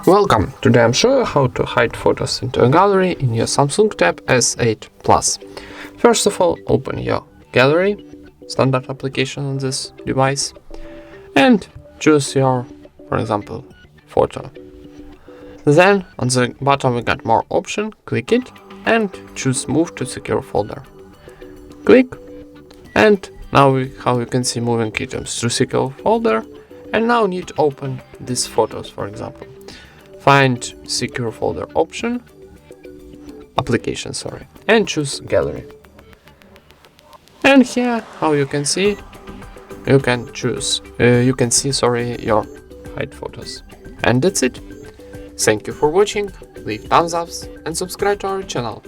Welcome! Today I'm showing you how to hide photos into a gallery in your Samsung Tab S8 Plus. First of all, open your gallery, standard application on this device, and choose your, for example, photo. Then on the bottom we got more option, click it and choose move to secure folder. Click, and now how you can see moving items to secure folder, and now need to open these photos, for example. Find secure folder option, application, and choose gallery. And here, how you can see, you can see your hide photos. And that's it. Thank you for watching, leave thumbs ups and subscribe to our channel.